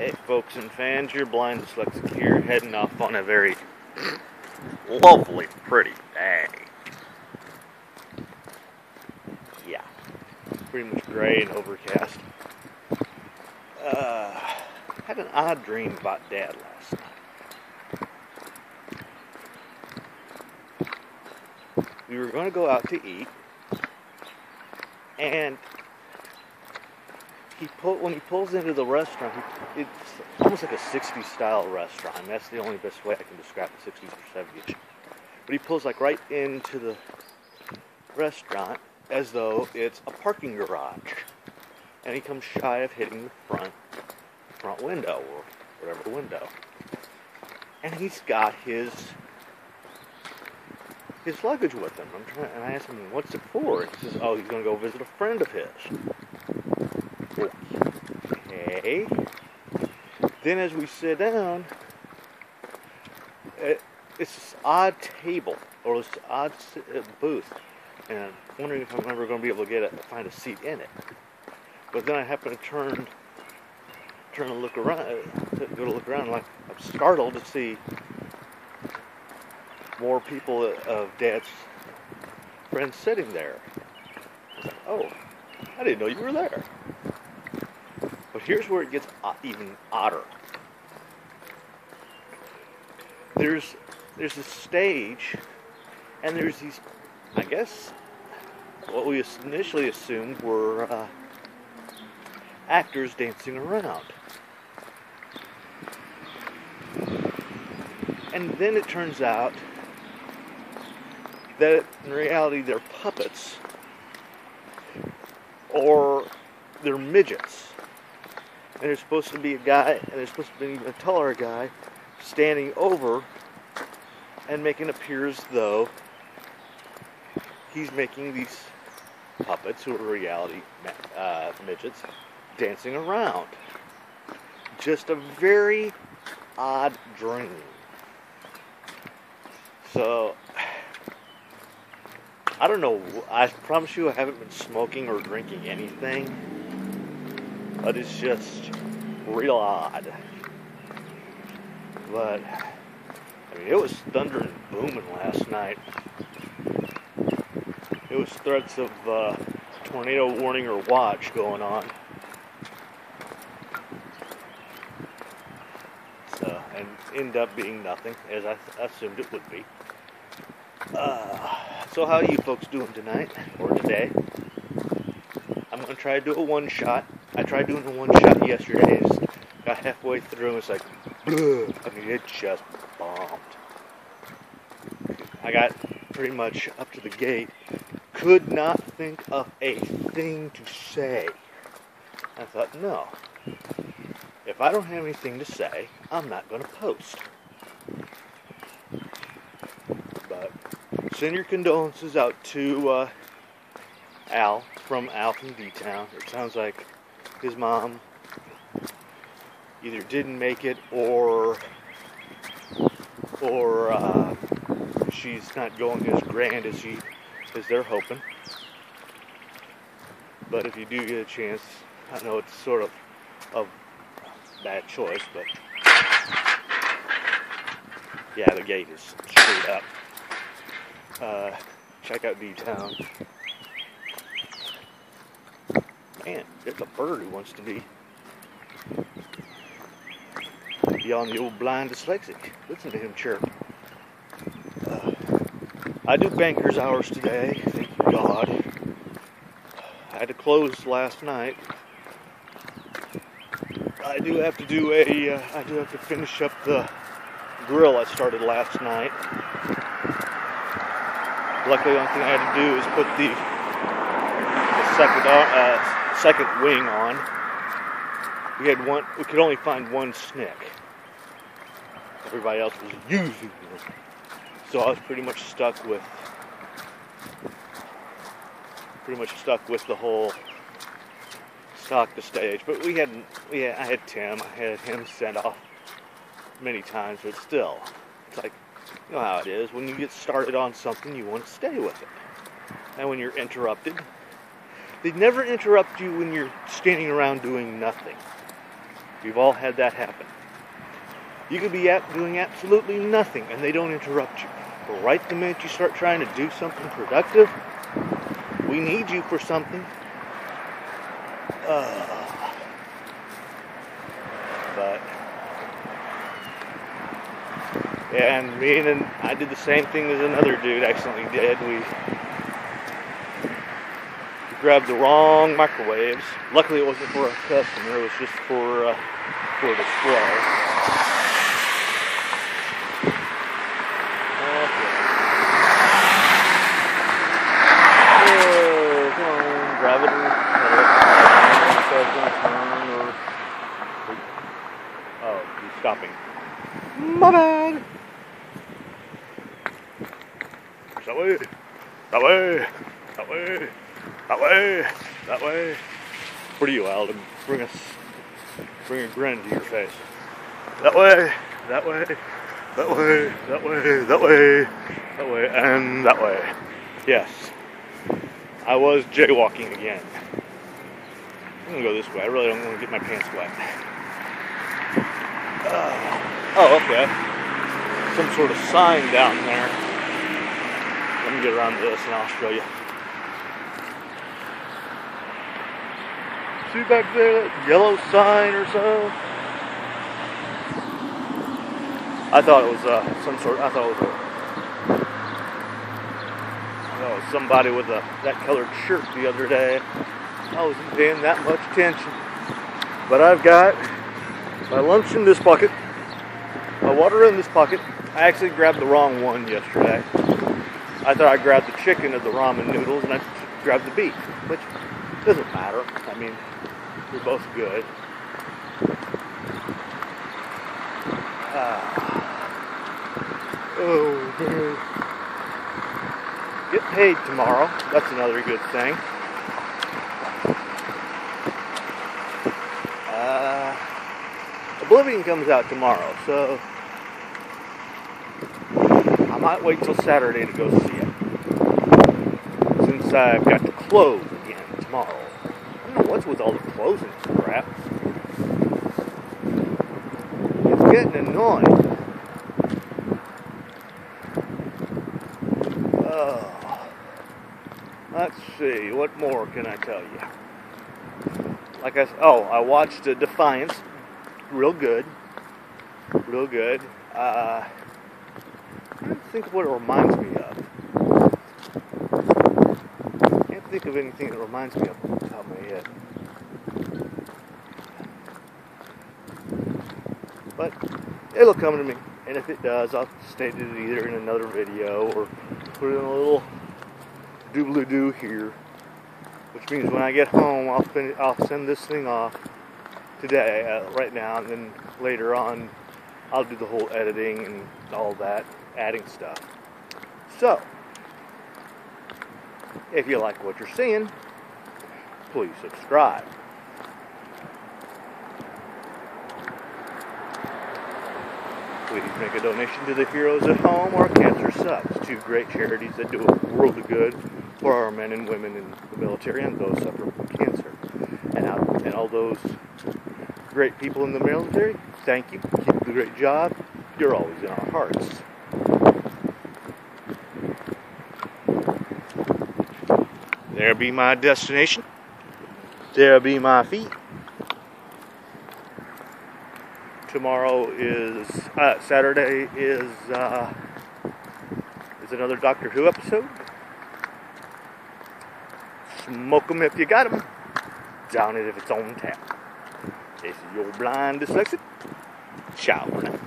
Hey folks and fans, your blind dyslexic here, heading off on a very lovely, pretty day. Yeah, pretty much gray and overcast. Had an odd dream about Dad last night. We were going to go out to eat, and when he pulls into the restaurant, it's almost like a 60s style restaurant. That's the only best way I can describe the 60s or 70s. But he pulls like right into the restaurant as though it's a parking garage. And he comes shy of hitting the front window or whatever window. And he's got his luggage with him. And I asked him, what's it for? He says, oh, he's going to go visit a friend of his. Okay. Then as we sit down, it's this odd table, or this odd booth, and I'm wondering if I'm ever going to be able to find a seat in it. But then I happen to turn to look around, like I'm startled to see more people of Dad's friends sitting there. I was like, oh, I didn't know you were there. But here's where it gets even odder. There's this stage, and there's these, I guess, what we initially assumed were actors dancing around. And then it turns out that in reality they're puppets, or they're midgets. And there's supposed to be a guy, and there's supposed to be a taller guy, standing over and making it appear as though he's making these puppets, who are reality midgets, dancing around. Just a very odd dream. So, I don't know, I promise you I haven't been smoking or drinking anything. But it's just real odd. But, I mean, it was thunder and booming last night. It was threats of tornado warning or watch going on. So, and ended up being nothing, as I assumed it would be. So how are you folks doing tonight, or today? I'm going to try to do a one-shot. I tried doing a one-shot yesterday. Got halfway through and it's like, bleh. I mean, it just bombed. I got pretty much up to the gate. Could not think of a thing to say. I thought, no. If I don't have anything to say, I'm not going to post. But send your condolences out to Al from D-Town. It sounds like his mom either didn't make it or she's not going as grand as they're hoping. But if you do get a chance, I know it's sort of a bad choice, but yeah, the gate is screwed up. Check out D-Town. Man, there's a bird who wants to be on the old blind dyslexic. Listen to him chirp. I do banker's hours today, thank God. I had to close last night. I do have to finish up the grill I started last night. Luckily, the only thing I had to do is put the second wing on. We could only find one snick. Everybody else was using it. So I was pretty much stuck with the whole stock the stage. But I had Tim. I had him sent off many times, but still, it's like, you know how it is. When you get started on something, you want to stay with it. And when you're interrupted, they never interrupt you when you're standing around doing nothing. We've all had that happen. You could be doing absolutely nothing and they don't interrupt you. But right the minute you start trying to do something productive, we need you for something. And I did the same thing as another dude accidentally did. We grabbed the wrong microwaves. Luckily it wasn't for a customer, it was just for display. Okay. Oh, come on, grab it and oh, he's stopping. My bad. That way, that way, that way, that way, that way. What are you, Alden? Bring a grin to your face. That way, that way, that way, that way, that way, that way, and that way. Yes, I was jaywalking again. I'm gonna go this way. I really don't want to get my pants wet. Oh, okay. Some sort of sign down there. Let me get around this and I'll show you. See back there, that yellow sign or so? I thought it was somebody with that colored shirt the other day. I wasn't paying that much attention. But I've got my lunch in this bucket, my water in this bucket. I actually grabbed the wrong one yesterday. I thought I grabbed the chicken of the ramen noodles and I grabbed the beef, which doesn't matter. I mean, they're both good. Get paid tomorrow. That's another good thing. Oblivion comes out tomorrow, so I might wait till Saturday to go see it. Since I've got to close again tomorrow. I don't know what's with all the closing crap. It's getting annoying. Let's see, what more can I tell you? I watched Defiance. Real good. Real good. I'm trying to think of what it reminds me of. I can't think of anything that reminds me of off the top of my head. But it'll come to me. And if it does, I'll state it either in another video or put it in a little doobly-doo here. Which means when I get home, I'll send this thing off today, right now, and then later on, I'll do the whole editing and all that, adding stuff. So, if you like what you're seeing, please subscribe. Please make a donation to the Heroes at Home or Cancer Subs, two great charities that do a world of good for our men and women in the military and those suffering from cancer. And all those great people in the military, thank you. Keep up the great job. You're always in our hearts. There be my destination. There be my feet. Tomorrow is Saturday is another Doctor Who episode. Smoke 'em if you got 'em. Down it if it's on tap. This is your blind dyslexic. Ciao for now.